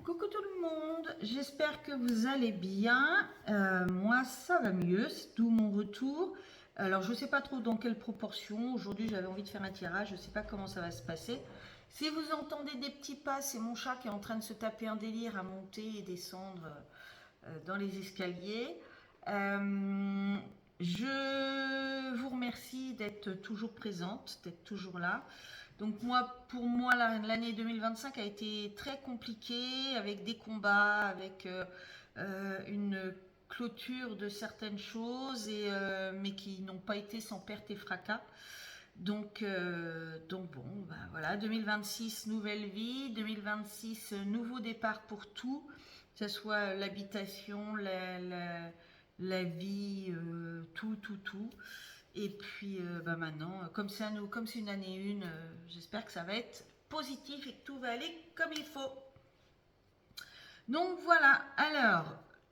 Coucou tout le monde, j'espère que vous allez bien. Moi ça va mieux, c'est tout mon retour. Alors je ne sais pas trop dans quelle proportion. Aujourd'hui j'avais envie de faire un tirage, je ne sais pas comment ça va se passer. Si vous entendez des petits pas, c'est mon chat qui est en train de se taper un délire à monter et descendre dans les escaliers. Euh, je vous remercie d'être toujours présente, d'être toujours là. Donc moi, pour moi, l'année 2025 a été très compliquée avec des combats, avec une clôture de certaines choses, mais qui n'ont pas été sans perte et fracas. Donc bon, ben voilà, 2026, nouvelle vie, 2026, nouveau départ pour tout, que ce soit l'habitation, la vie, tout. Et puis bah maintenant, comme c'est une année une, j'espère que ça va être positif et que tout va aller comme il faut. Donc voilà, alors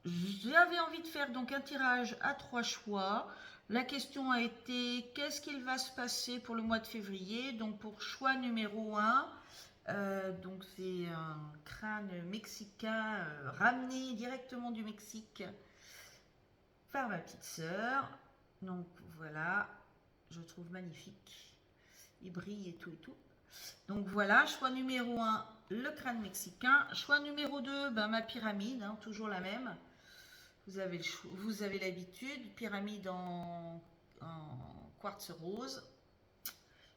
j'avais envie de faire donc un tirage à 3 choix. La question a été qu'est-ce qu'il va se passer pour le mois de février. Donc pour choix numéro 1, donc c'est un crâne mexicain ramené directement du Mexique par ma petite sœur. Donc voilà, je trouve magnifique. Il brille et tout et tout. Donc voilà, choix numéro 1, le crâne mexicain. Choix numéro 2, ben, ma pyramide, hein, toujours la même. Vous avez l'habitude, pyramide en quartz rose.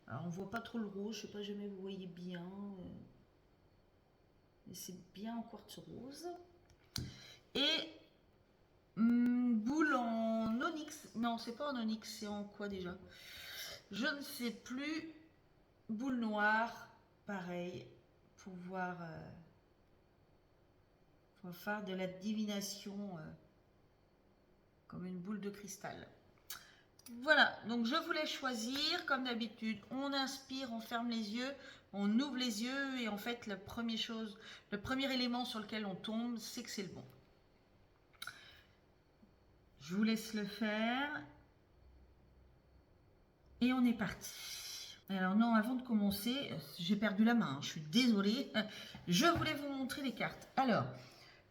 Alors on voit pas trop le rose, je sais pas jamais vous voyez bien. Mais c'est bien en quartz rose. Et boule en onyx. Non, c'est pas en onyx, c'est en quoi déjà? Je ne sais plus. Boule noire, pareil, pour faire de la divination comme une boule de cristal. Voilà, donc je voulais choisir, comme d'habitude, on inspire, on ferme les yeux, on ouvre les yeux et en fait le premier élément sur lequel on tombe, c'est que c'est le bon. Je vous laisse le faire et on est parti. Alors non, avant de commencer, j'ai perdu la main, je suis désolée. Je voulais vous montrer les cartes. Alors,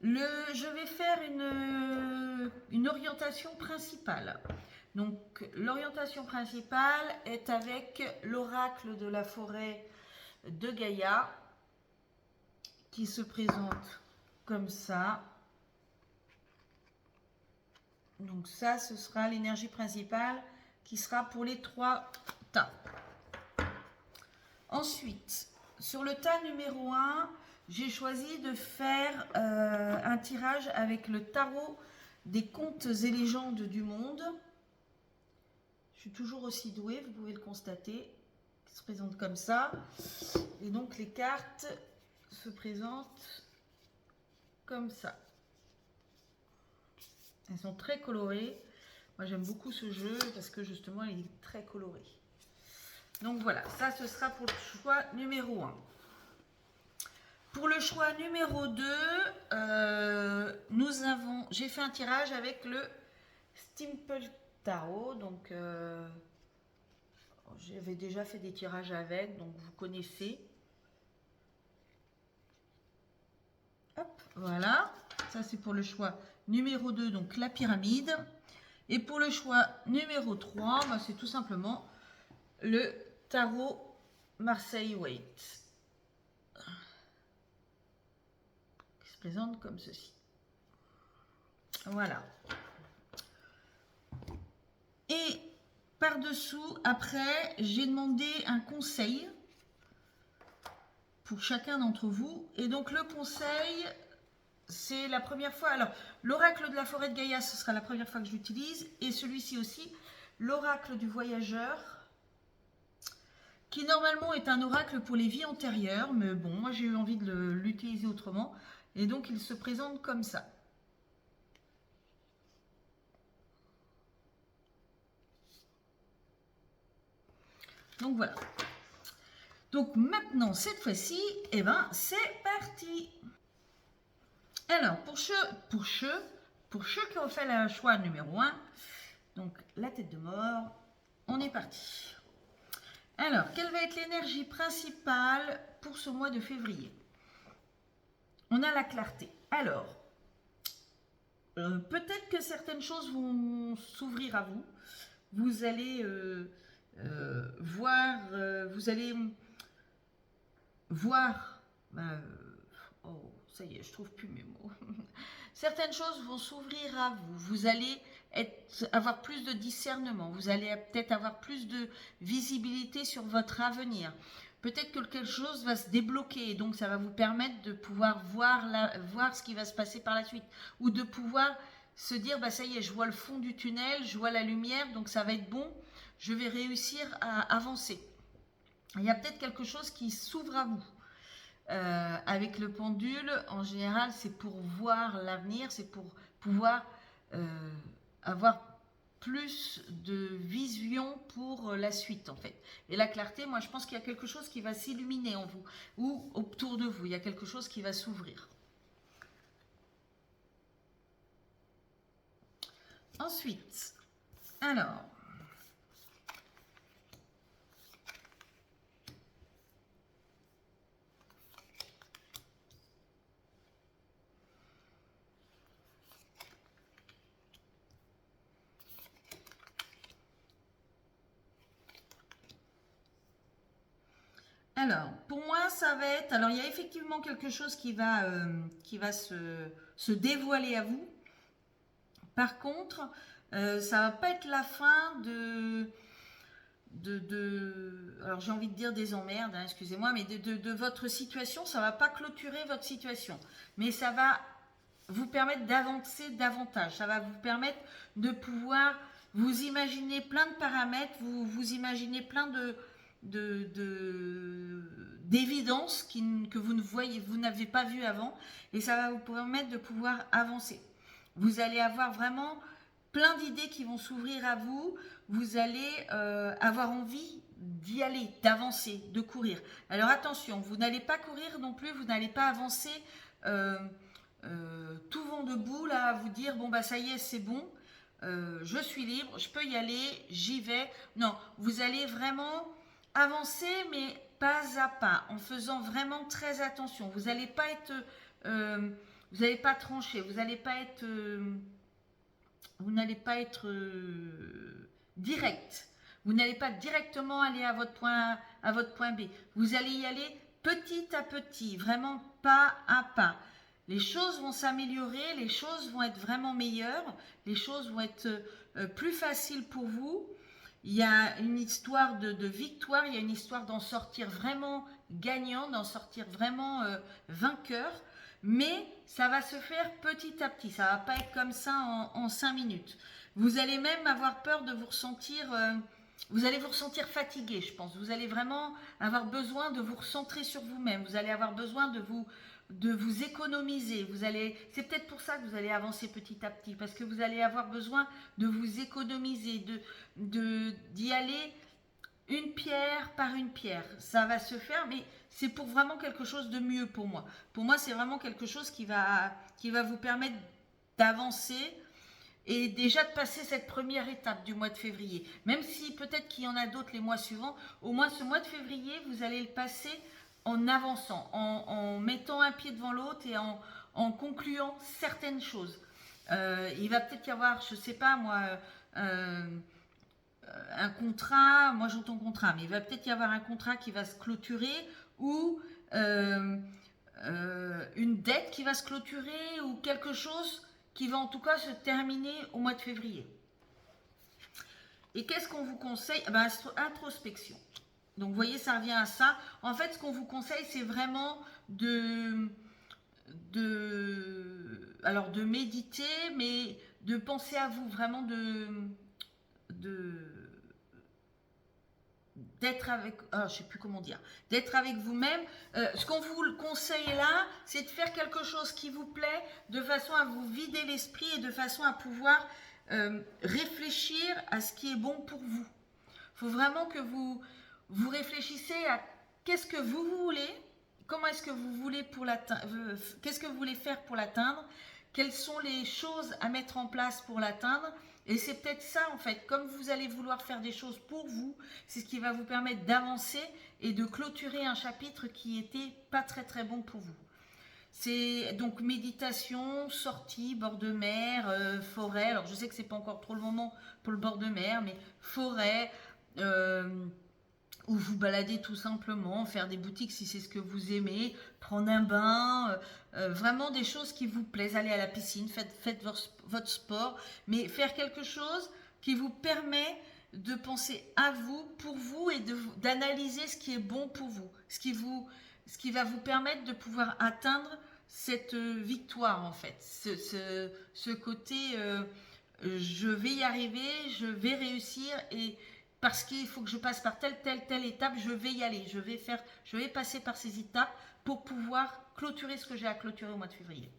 je vais faire une orientation principale. Donc, l'orientation principale est avec l'oracle de la forêt de Gaïa, qui se présente comme ça. Donc ça, ce sera l'énergie principale qui sera pour les 3 tas. Ensuite, sur le tas numéro 1, j'ai choisi de faire un tirage avec le tarot des contes et légendes du monde. Je suis toujours aussi douée, vous pouvez le constater. Il se présente comme ça. Et donc les cartes se présentent comme ça. Elles sont très colorées. Moi j'aime beaucoup ce jeu parce que justement il est très coloré. Donc voilà, ça ce sera pour le choix numéro 1. Pour le choix numéro 2, j'ai fait un tirage avec le Stimple Tarot. Donc j'avais déjà fait des tirages avec, donc vous connaissez. Hop, voilà. Ça c'est pour le choix numéro 2, donc la pyramide. Et pour le choix numéro 3, bah, c'est tout simplement le tarot Marseille Waite. Qui se présente comme ceci. Voilà. Et par-dessous, après, j'ai demandé un conseil pour chacun d'entre vous. Et donc le conseil, c'est la première fois. Alors, l'oracle de la forêt de Gaïa, ce sera la première fois que je l'utilise. Et celui-ci aussi, l'oracle du voyageur, qui normalement est un oracle pour les vies antérieures. Mais bon, moi j'ai eu envie de l'utiliser autrement. Et donc il se présente comme ça. Donc voilà. Donc maintenant, cette fois-ci, eh ben, c'est parti. Alors, pour ceux qui ont fait le choix numéro 1, donc la tête de mort, on est parti. Alors, quelle va être l'énergie principale pour ce mois de février? On on a la clarté. Alors, peut-être que certaines choses vont s'ouvrir à vous. Vous allez voir, vous allez voir, oh, ça y est, je trouve plus mes mots. Certaines choses vont s'ouvrir à vous. Vous allez avoir plus de discernement. Vous allez peut-être avoir plus de visibilité sur votre avenir. Peut-être que quelque chose va se débloquer et donc ça va vous permettre de pouvoir voir ce qui va se passer par la suite. Ou de pouvoir se dire, bah ça y est, je vois le fond du tunnel, je vois la lumière, donc ça va être bon, je vais réussir à avancer. Il y a peut-être quelque chose qui s'ouvre à vous. Avec le pendule, en général, c'est pour voir l'avenir, c'est pour pouvoir avoir plus de vision pour la suite, en fait. Et la clarté, moi, je pense qu'il y a quelque chose qui va s'illuminer en vous, ou autour de vous, il y a quelque chose qui va s'ouvrir. Ensuite, alors... Alors, pour moi, ça va être... Alors, il y a effectivement quelque chose qui va se dévoiler à vous. Par contre, ça va pas être la fin alors j'ai envie de dire des emmerdes, hein, excusez-moi, mais de votre situation. Ça va pas clôturer votre situation. Mais ça va vous permettre d'avancer davantage. Ça va vous permettre de pouvoir vous imaginer plein de paramètres, vous imaginez plein d'évidences que vous ne voyez, vous n'avez pas vu avant, et ça va vous permettre de pouvoir avancer. Vous allez avoir vraiment plein d'idées qui vont s'ouvrir à vous. Vous allez avoir envie d'y aller, d'avancer, de courir. Alors attention, vous n'allez pas courir non plus, vous n'allez pas avancer tout vent debout là, à vous dire bon bah ça y est, c'est bon, je suis libre, je peux y aller, j'y vais. Non, vous allez vraiment avancer, mais pas à pas, en faisant vraiment très attention. Vous n'allez pas être, vous n'allez pas trancher, vous n'allez pas être, direct. Vous n'allez pas directement aller à votre point B. Vous allez y aller petit à petit, vraiment pas à pas. Les choses vont s'améliorer, les choses vont être vraiment meilleures, les choses vont être plus faciles pour vous. Il y a une histoire de victoire, il y a une histoire d'en sortir vraiment gagnant, d'en sortir vraiment vainqueur, mais ça va se faire petit à petit, ça ne va pas être comme ça en 5 minutes. Vous allez même avoir peur de vous ressentir, vous allez vous ressentir fatigué, je pense. Vous allez vraiment avoir besoin de vous recentrer sur vous-même, vous allez avoir besoin de vous économiser. C'est peut-être pour ça que vous allez avancer petit à petit, parce que vous allez avoir besoin de vous économiser, d'y aller une pierre par une pierre. Ça va se faire, mais c'est pour vraiment quelque chose de mieux pour moi. Pour moi, c'est vraiment quelque chose qui va vous permettre d'avancer et déjà de passer cette première étape du mois de février. Même si peut-être qu'il y en a d'autres les mois suivants, au moins ce mois de février, vous allez le passer en avançant, en mettant un pied devant l'autre et en concluant certaines choses. Il va peut-être y avoir, je ne sais pas moi, un contrat, moi j'entends contrat, mais il va peut-être y avoir un contrat qui va se clôturer ou une dette qui va se clôturer ou quelque chose qui va en tout cas se terminer au mois de février. Et qu'est-ce qu'on vous conseille? Introspection. Donc vous voyez, ça revient à ça. En fait, ce qu'on vous conseille, c'est vraiment de méditer, mais de penser à vous, vraiment d'être avec, je sais plus comment dire, d'être avec vous-même. Ce qu'on vous conseille là, c'est de faire quelque chose qui vous plaît, de façon à vous vider l'esprit et de façon à pouvoir réfléchir à ce qui est bon pour vous. Il faut vraiment que vous réfléchissez à qu'est-ce que vous voulez, comment est-ce que vous voulez qu'est-ce que vous voulez faire pour l'atteindre, quelles sont les choses à mettre en place pour l'atteindre. Et c'est peut-être ça en fait, comme vous allez vouloir faire des choses pour vous, c'est ce qui va vous permettre d'avancer et de clôturer un chapitre qui était pas très très bon pour vous. C'est donc méditation, sortie, bord de mer, forêt. Alors je sais que c'est pas encore trop le moment pour le bord de mer, mais forêt, euh, ou vous balader tout simplement, faire des boutiques si c'est ce que vous aimez, prendre un bain, vraiment des choses qui vous plaisent, aller à la piscine, faites votre sport, mais faire quelque chose qui vous permet de penser à vous, pour vous, et d'analyser ce qui est bon pour vous, ce qui va vous permettre de pouvoir atteindre cette victoire en fait, ce côté je vais y arriver, je vais réussir, et parce qu'il faut que je passe par telle étape, je vais y aller, je vais passer par ces étapes pour pouvoir clôturer ce que j'ai à clôturer au mois de février.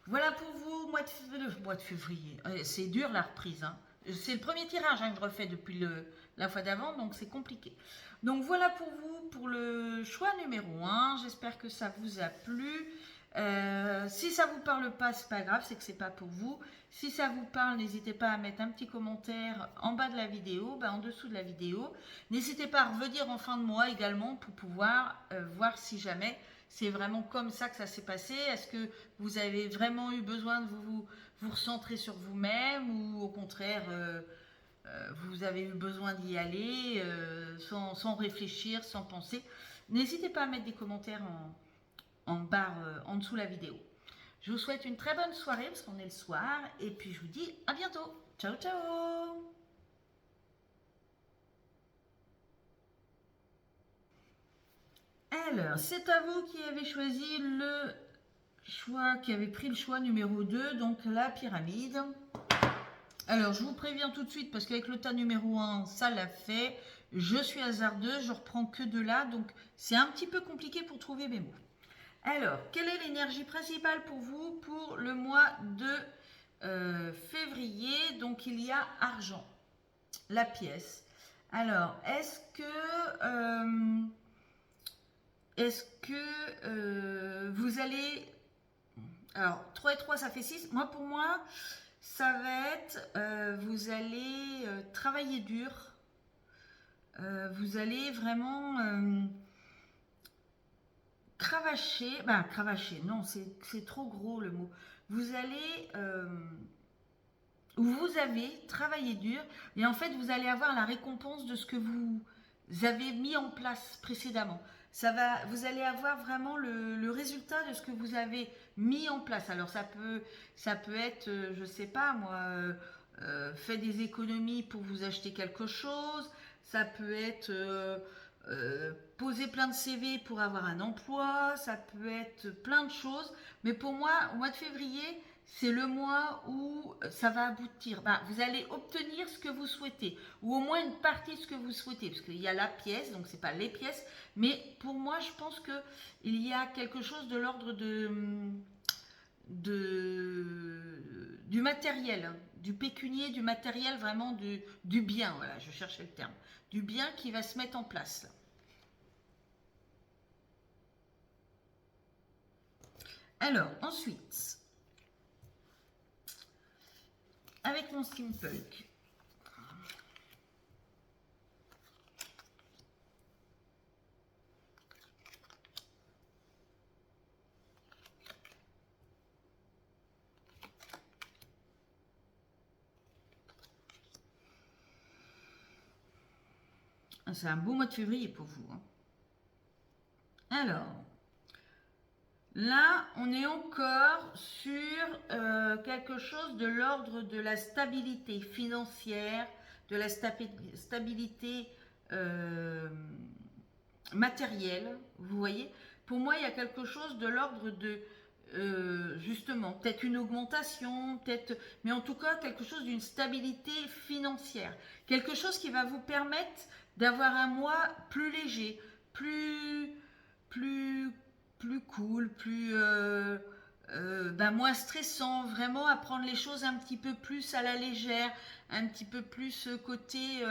Voilà pour vous, mois de février. C'est dur la reprise, hein. C'est le premier tirage hein, que je refais depuis la fois d'avant, donc c'est compliqué. Donc voilà pour vous, pour le choix numéro 1. J'espère que ça vous a plu. Si ça vous parle pas, c'est pas grave, c'est que c'est pas pour vous. Si ça vous parle, n'hésitez pas à mettre un petit commentaire en bas de la vidéo, en dessous de la vidéo. N'hésitez pas à revenir en fin de mois également pour pouvoir voir si jamais c'est vraiment comme ça que ça s'est passé. Est-ce que vous avez vraiment eu besoin de vous recentrer sur vous-même, ou au contraire vous avez eu besoin d'y aller sans réfléchir, sans penser. N'hésitez pas à mettre des commentaires en barre en dessous de la vidéo. Je vous souhaite une très bonne soirée parce qu'on est le soir, et puis je vous dis à bientôt. Ciao ciao. Alors, c'est à vous qui avez choisi le choix, qui avez pris le choix numéro 2, donc la pyramide. Alors, je vous préviens tout de suite, parce qu'avec le tas numéro 1, ça l'a fait. Je suis hasardeuse, je reprends que de là, donc c'est un petit peu compliqué pour trouver mes mots. Alors, quelle est l'énergie principale pour vous pour le mois de février? Donc, il y a argent, la pièce. Alors, vous allez... Alors, 3 et 3, ça fait 6. Moi, pour moi, ça va être, vous allez travailler dur. Vous allez vraiment cravacher. Cravacher, non, c'est trop gros le mot. Vous allez... vous avez travaillé dur, et en fait, vous allez avoir la récompense de ce que vous avez mis en place précédemment. Vous allez avoir vraiment le résultat de ce que vous avez mis en place. Alors ça peut être, je sais pas moi, fait des économies pour vous acheter quelque chose. Ça peut être poser plein de CV pour avoir un emploi. Ça peut être plein de choses. Mais pour moi, au mois de février, c'est le mois où ça va aboutir. Vous allez obtenir ce que vous souhaitez, ou au moins une partie de ce que vous souhaitez, parce qu'il y a la pièce, donc c'est pas les pièces, mais pour moi, je pense que il y a quelque chose de l'ordre du matériel, du pécunier, du matériel, vraiment du bien, voilà, je cherchais le terme, du bien qui va se mettre en place là. Alors, ensuite, avec mon steampunk. C'est un beau mois de février pour vous, hein. Alors, là, on est encore sur quelque chose de l'ordre de la stabilité financière, de la stabilité matérielle, vous voyez. Pour moi, il y a quelque chose de l'ordre de, justement, peut-être une augmentation, peut-être, mais en tout cas, quelque chose d'une stabilité financière. Quelque chose qui va vous permettre d'avoir un mois plus léger, plus plus cool, moins stressant, vraiment à prendre les choses un petit peu plus à la légère, un petit peu plus côté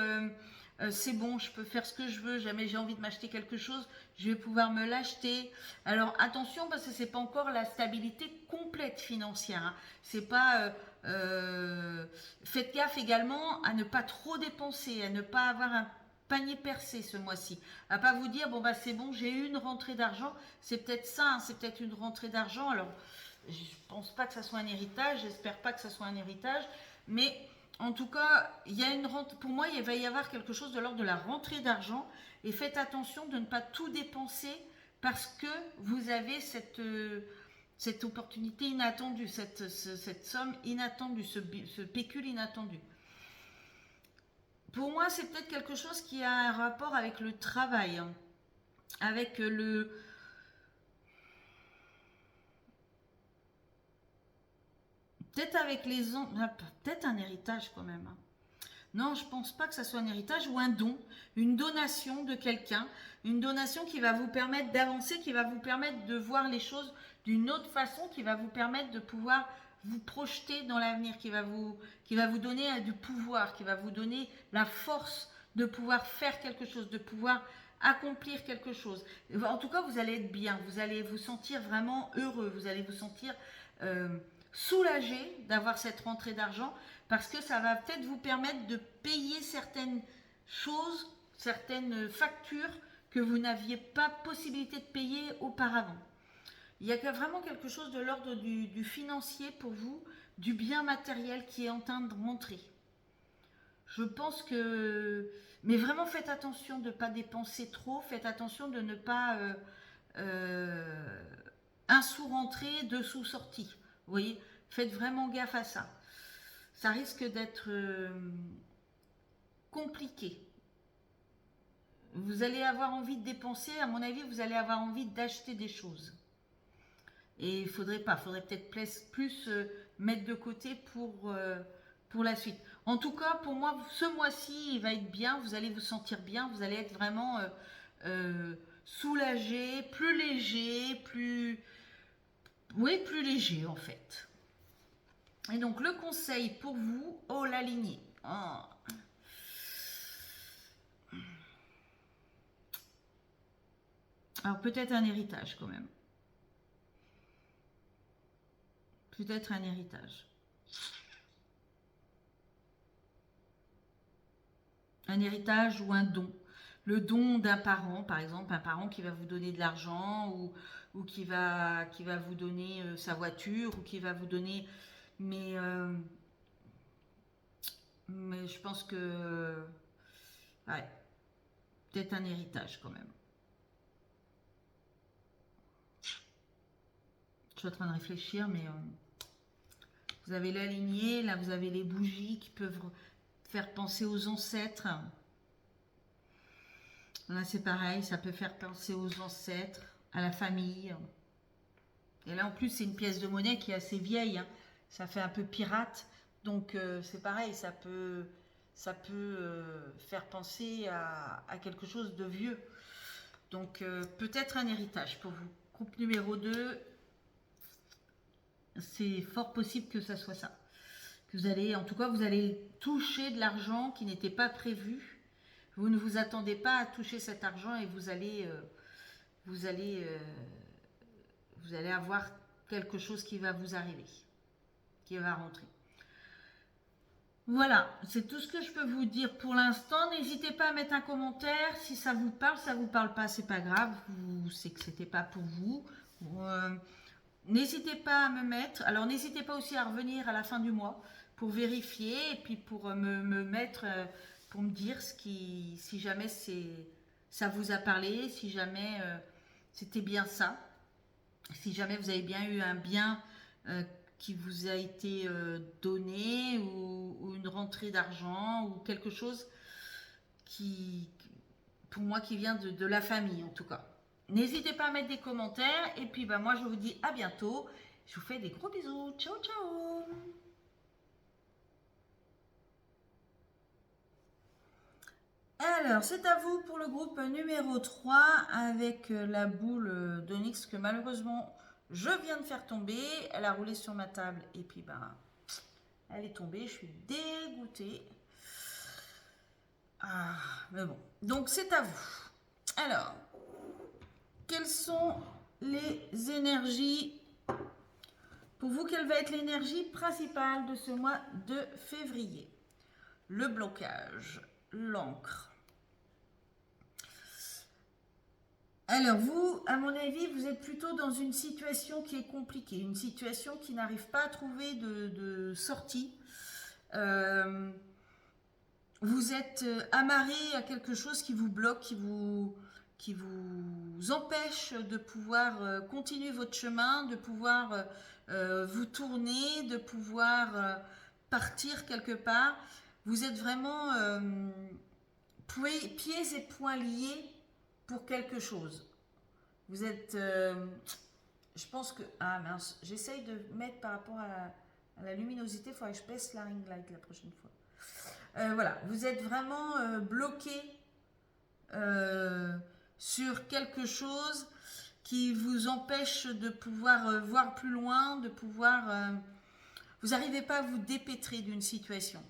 c'est bon, je peux faire ce que je veux, jamais j'ai envie de m'acheter quelque chose, je vais pouvoir me l'acheter. Alors attention, parce que c'est pas encore la stabilité complète financière, hein. C'est pas faites gaffe également à ne pas trop dépenser, à ne pas avoir panier percé ce mois-ci. À pas vous dire, bon bah c'est bon, j'ai eu une rentrée d'argent, c'est peut-être ça, hein, c'est peut-être une rentrée d'argent. Alors, je pense pas que ça soit un héritage, j'espère pas que ça soit un héritage, mais en tout cas, il y a une rente, pour moi, il va y avoir quelque chose de l'ordre de la rentrée d'argent, et faites attention de ne pas tout dépenser parce que vous avez cette opportunité inattendue, cette somme inattendue, ce pécule inattendu. Pour moi, c'est peut-être quelque chose qui a un rapport avec le travail, hein, avec le... Peut-être avec les... Peut-être un héritage quand même. Non, je pense pas que ça soit un héritage ou un don, une donation de quelqu'un, une donation qui va vous permettre d'avancer, qui va vous permettre de voir les choses d'une autre façon, qui va vous permettre de pouvoir vous projeter dans l'avenir, qui va vous donner du pouvoir, qui va vous donner la force de pouvoir faire quelque chose, de pouvoir accomplir quelque chose. En tout cas, vous allez être bien, vous allez vous sentir vraiment heureux, vous allez vous sentir soulagé d'avoir cette rentrée d'argent parce que ça va peut-être vous permettre de payer certaines choses, certaines factures que vous n'aviez pas possibilité de payer auparavant. Il y a vraiment quelque chose de l'ordre du financier pour vous, du bien matériel qui est en train de rentrer. Je pense que... Mais vraiment faites attention de ne pas dépenser trop, faites attention de ne pas un sous rentré, deux sous sorti. Vous voyez, faites vraiment gaffe à ça. Ça risque d'être compliqué. Vous allez avoir envie de dépenser, à mon avis, vous allez avoir envie d'acheter des choses. Et il faudrait peut-être plus mettre de côté pour la suite. En tout cas, pour moi, ce mois-ci, il va être bien, vous allez vous sentir bien, vous allez être vraiment soulagé, plus léger, plus léger en fait. Et donc le conseil pour vous, oh la lignée. Oh. Alors peut-être un héritage quand même. Peut-être un héritage. Un héritage ou un don. Le don d'un parent, par exemple, un parent qui va vous donner de l'argent ou qui va vous donner sa voiture ou qui va vous donner... Mais je pense que... Ouais, peut-être un héritage quand même. Je suis en train de réfléchir, mais vous avez la lignée, là vous avez les bougies qui peuvent faire penser aux ancêtres. Là c'est pareil, ça peut faire penser aux ancêtres, à la famille. Et là en plus c'est une pièce de monnaie qui est assez vieille, hein. Ça fait un peu pirate, donc c'est pareil, ça peut faire penser à quelque chose de vieux. Donc peut-être un héritage pour vous. Groupe numéro 2, c'est fort possible que ça soit ça. Que vous allez, en tout cas, vous allez toucher de l'argent qui n'était pas prévu. Vous ne vous attendez pas à toucher cet argent et vous allez avoir quelque chose qui va vous arriver, qui va rentrer. Voilà, c'est tout ce que je peux vous dire pour l'instant. N'hésitez pas à mettre un commentaire. Si ça vous parle pas, c'est pas grave. Vous savez que c'était pas pour vous. N'hésitez pas à me mettre. Alors n'hésitez pas aussi à revenir à la fin du mois pour vérifier et puis pour me mettre, pour me dire si jamais ça vous a parlé, si jamais c'était bien ça, si jamais vous avez bien eu un bien qui vous a été donné ou une rentrée d'argent ou quelque chose qui, pour moi, qui vient de la famille en tout cas. N'hésitez pas à mettre des commentaires et puis moi je vous dis à bientôt. Je vous fais des gros bisous. Ciao ciao. Alors, c'est à vous pour le groupe numéro 3 avec la boule d'onyx que malheureusement je viens de faire tomber. Elle a roulé sur ma table et puis elle est tombée. Je suis dégoûtée. Ah, mais bon. Donc, c'est à vous. Alors, quelles sont les énergies pour vous? Quelle va être l'énergie principale de ce mois de février? Le blocage, l'encre, Alors vous, à mon avis, vous êtes plutôt dans une situation qui est compliquée, une situation qui n'arrive pas à trouver de sortie. Euh, vous êtes amarré à quelque chose qui vous bloque, qui vous empêche de pouvoir continuer votre chemin, de pouvoir vous tourner, de pouvoir partir quelque part. Vous êtes vraiment pieds et poings liés pour quelque chose. Vous êtes... je pense que... Ah mince, j'essaye de mettre par rapport à la luminosité, il faudrait que je baisse la ring light la prochaine fois. Voilà, vous êtes vraiment bloqué sur quelque chose qui vous empêche de pouvoir voir plus loin, de pouvoir... vous n'arrivez pas à vous dépêtrer d'une situation.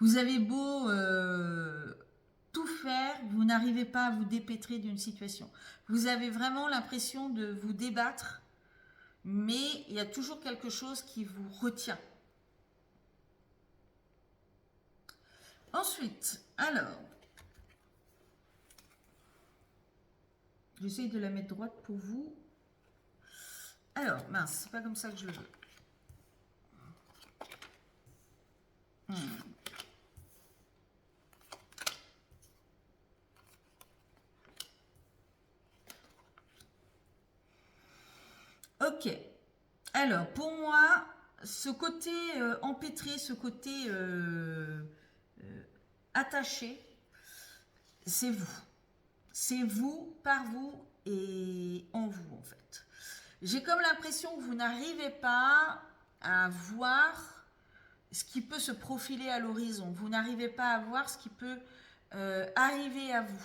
Vous avez beau tout faire, vous n'arrivez pas à vous dépêtrer d'une situation. Vous avez vraiment l'impression de vous débattre, mais il y a toujours quelque chose qui vous retient. Ensuite, alors, j'essaye de la mettre droite pour vous. Alors, mince, c'est pas comme ça que je le veux. Ok. Alors, pour moi, ce côté empêtré, ce côté attaché, c'est vous. C'est vous, par vous et en vous, en fait. J'ai comme l'impression que vous n'arrivez pas à voir ce qui peut se profiler à l'horizon. Vous n'arrivez pas à voir ce qui peut arriver à vous.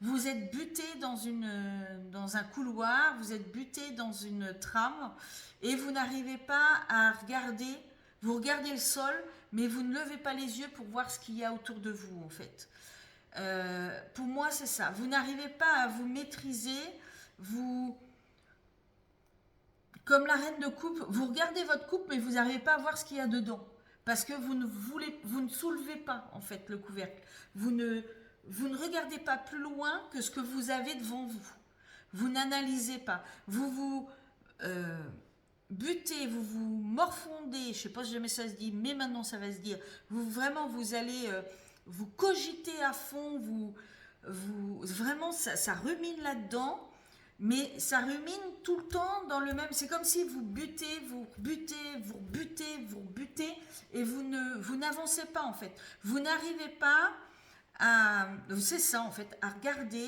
Vous êtes buté dans un couloir, vous êtes buté dans une trame et vous n'arrivez pas à regarder. Vous regardez le sol, mais vous ne levez pas les yeux pour voir ce qu'il y a autour de vous, en fait. Pour moi, c'est ça. Vous n'arrivez pas à vous maîtriser. Vous, comme la reine de coupe, vous regardez votre coupe, mais vous n'arrivez pas à voir ce qu'il y a dedans. Parce que vous ne soulevez pas, en fait, le couvercle. Vous ne regardez pas plus loin que ce que vous avez devant vous. Vous n'analysez pas. Vous vous butez, vous vous morfondez. Je ne sais pas si jamais ça se dit, mais maintenant ça va se dire. Vous allez vous cogiter à fond. Vraiment, ça rumine là-dedans. Mais ça rumine tout le temps dans le même. C'est comme si vous butez, vous butez, vous butez, vous butez, et vous n'avancez pas en fait. Vous n'arrivez pas à. C'est ça en fait, à regarder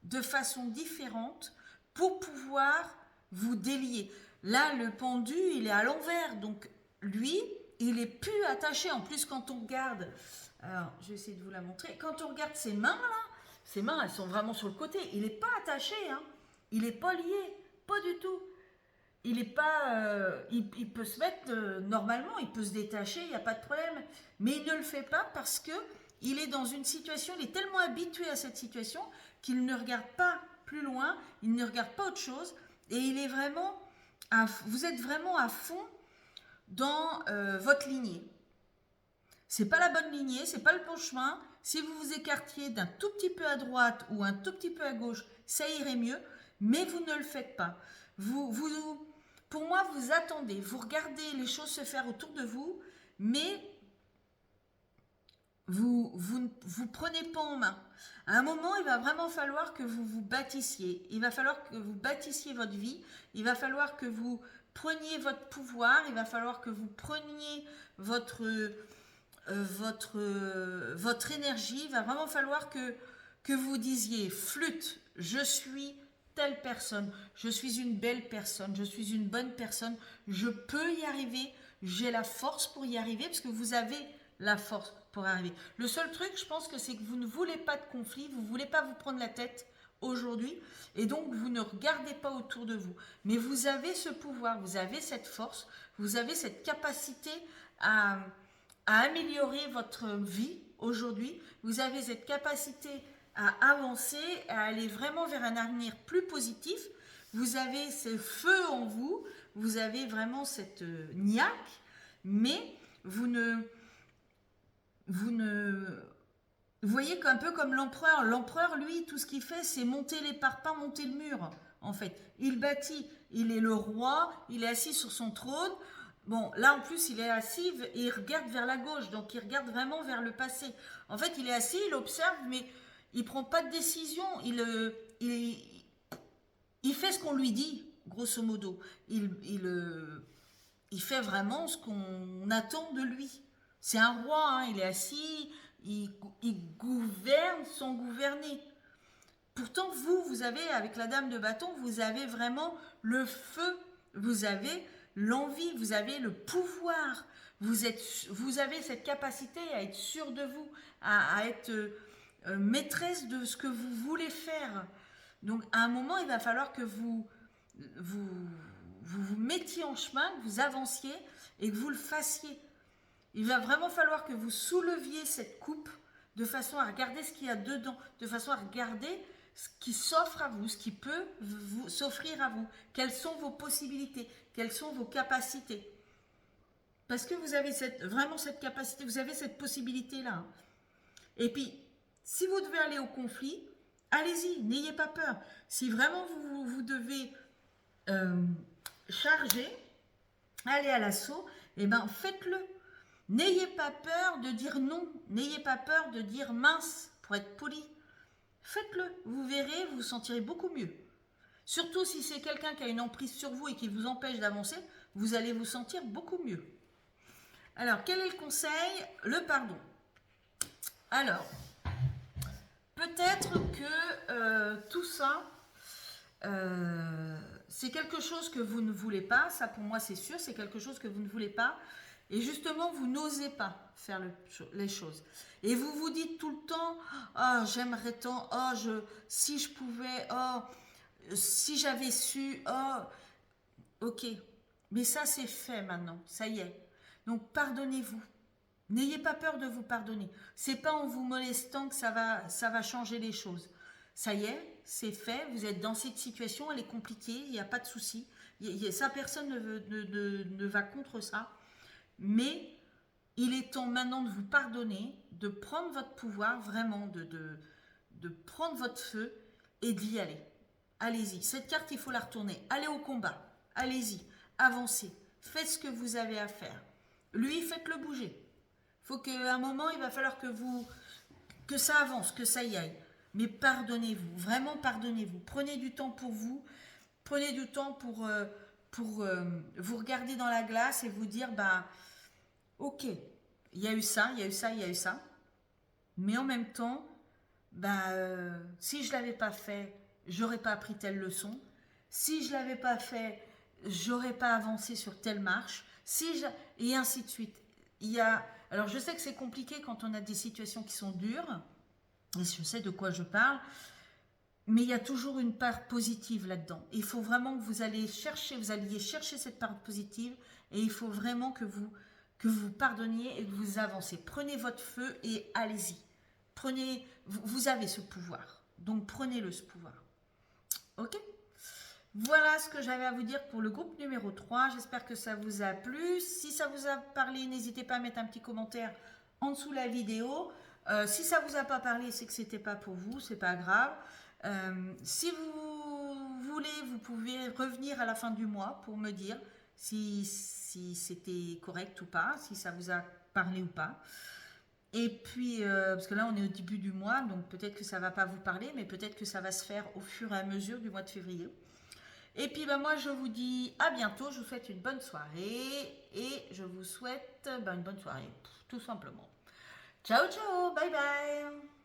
de façon différente pour pouvoir vous délier. Là, le pendu, il est à l'envers, donc lui, il est plus attaché. En plus, quand on regarde. Alors, je vais essayer de vous la montrer. Quand on regarde ses mains là, ses mains, elles sont vraiment sur le côté. Il n'est pas attaché, hein. Il n'est pas lié, pas du tout. Il est pas, il peut se mettre normalement, il peut se détacher, il n'y a pas de problème. Mais il ne le fait pas parce que il est dans une situation, il est tellement habitué à cette situation qu'il ne regarde pas plus loin, il ne regarde pas autre chose, et il est vraiment, vous êtes vraiment à fond dans votre lignée. C'est pas la bonne lignée, c'est pas le bon chemin. Si vous vous écartiez d'un tout petit peu à droite ou un tout petit peu à gauche, ça irait mieux. Mais vous ne le faites pas. Pour moi, vous attendez, vous regardez les choses se faire autour de vous, mais vous prenez pas en main. À un moment, il va vraiment falloir que vous vous bâtissiez. Il va falloir que vous bâtissiez votre vie. Il va falloir que vous preniez votre pouvoir. Il va falloir que vous preniez votre énergie. Il va vraiment falloir que vous disiez, flûte, je suis telle personne, je suis une belle personne, je suis une bonne personne, je peux y arriver, j'ai la force pour y arriver, parce que vous avez la force pour arriver. Le seul truc, je pense que c'est que vous ne voulez pas de conflit, vous ne voulez pas vous prendre la tête aujourd'hui, et donc vous ne regardez pas autour de vous. Mais vous avez ce pouvoir, vous avez cette force, vous avez cette capacité à améliorer votre vie aujourd'hui, vous avez cette capacité à avancer, à aller vraiment vers un avenir plus positif. Vous avez ce feu en vous, vous avez vraiment cette niaque, mais vous ne Vous voyez qu'un peu comme l'empereur. L'empereur, lui, tout ce qu'il fait, c'est monter les parpaings, monter le mur, en fait. Il bâtit, il est le roi, il est assis sur son trône. Bon, là, en plus, il est assis et il regarde vers la gauche, donc il regarde vraiment vers le passé. En fait, il est assis, il observe, mais il prend pas de décision. Il fait ce qu'on lui dit, grosso modo. Il fait vraiment ce qu'on attend de lui. C'est un roi, hein, il est assis, il gouverne sans gouverner. Pourtant, vous avez, avec la dame de bâton, vous avez vraiment le feu, vous avez l'envie, vous avez le pouvoir, vous avez cette capacité à être sûr de vous, à être maîtresse de ce que vous voulez faire. Donc, à un moment, il va falloir que vous, vous mettiez en chemin, que vous avanciez et que vous le fassiez. Il va vraiment falloir que vous souleviez cette coupe de façon à regarder ce qu'il y a dedans, de façon à regarder ce qui s'offre à vous, ce qui peut s'offrir à vous, quelles sont vos possibilités, quelles sont vos capacités. Parce que vous avez vraiment cette capacité, vous avez cette possibilité-là. Et puis, si vous devez aller au conflit, allez-y, n'ayez pas peur. Si vraiment vous devez charger, aller à l'assaut, eh ben faites-le. N'ayez pas peur de dire non, n'ayez pas peur de dire mince, pour être poli. Faites-le, vous verrez, vous vous sentirez beaucoup mieux. Surtout si c'est quelqu'un qui a une emprise sur vous et qui vous empêche d'avancer, vous allez vous sentir beaucoup mieux. Alors, quel est le conseil? Le pardon. Alors, peut-être que tout ça, c'est quelque chose que vous ne voulez pas, ça pour moi c'est sûr, c'est quelque chose que vous ne voulez pas, et justement vous n'osez pas faire les choses. Et vous vous dites tout le temps, oh j'aimerais tant, oh si je pouvais, oh si j'avais su, oh ok, mais ça c'est fait maintenant, ça y est. Donc pardonnez-vous. N'ayez pas peur de vous pardonner. C'est pas en vous molestant que ça va changer les choses. Ça y est, c'est fait. Vous êtes dans cette situation, elle est compliquée, il n'y a pas de souci. Ça, personne ne va contre ça. Mais il est temps maintenant de vous pardonner, de prendre votre pouvoir, vraiment, de prendre votre feu et d'y aller. Allez-y. Cette carte, il faut la retourner. Allez au combat. Allez-y. Avancez. Faites ce que vous avez à faire. Lui, faites-le bouger. Il faut qu'à un moment, il va falloir que ça avance, que ça y aille. Mais pardonnez-vous, vraiment pardonnez-vous. Prenez du temps pour vous. Prenez du temps pour vous regarder dans la glace et vous dire, bah, ok, il y a eu ça, il y a eu ça, il y a eu ça. Mais en même temps, bah, si je ne l'avais pas fait, j'aurais pas appris telle leçon. Si je ne l'avais pas fait, j'aurais pas avancé sur telle marche. Et ainsi de suite. Alors je sais que c'est compliqué quand on a des situations qui sont dures, et je sais de quoi je parle, mais il y a toujours une part positive là-dedans. Il faut vraiment que vous alliez chercher cette part positive, et il faut vraiment que vous pardonniez et que vous avancez. Prenez votre feu et allez-y. Vous avez ce pouvoir, donc prenez-le ce pouvoir. Ok ? Voilà ce que j'avais à vous dire pour le groupe numéro 3. J'espère que ça vous a plu. Si ça vous a parlé, n'hésitez pas à mettre un petit commentaire en dessous de la vidéo. Si ça vous a pas parlé, c'est que c'était pas pour vous, c'est pas grave. Si vous voulez, vous pouvez revenir à la fin du mois pour me dire si c'était correct ou pas, si ça vous a parlé ou pas. Et puis, parce que là on est au début du mois, donc peut-être que ça va pas vous parler, mais peut-être que ça va se faire au fur et à mesure du mois de février. Et puis moi je vous dis à bientôt, je vous souhaite une bonne soirée et je vous souhaite une bonne soirée, tout simplement. Ciao ciao, bye bye.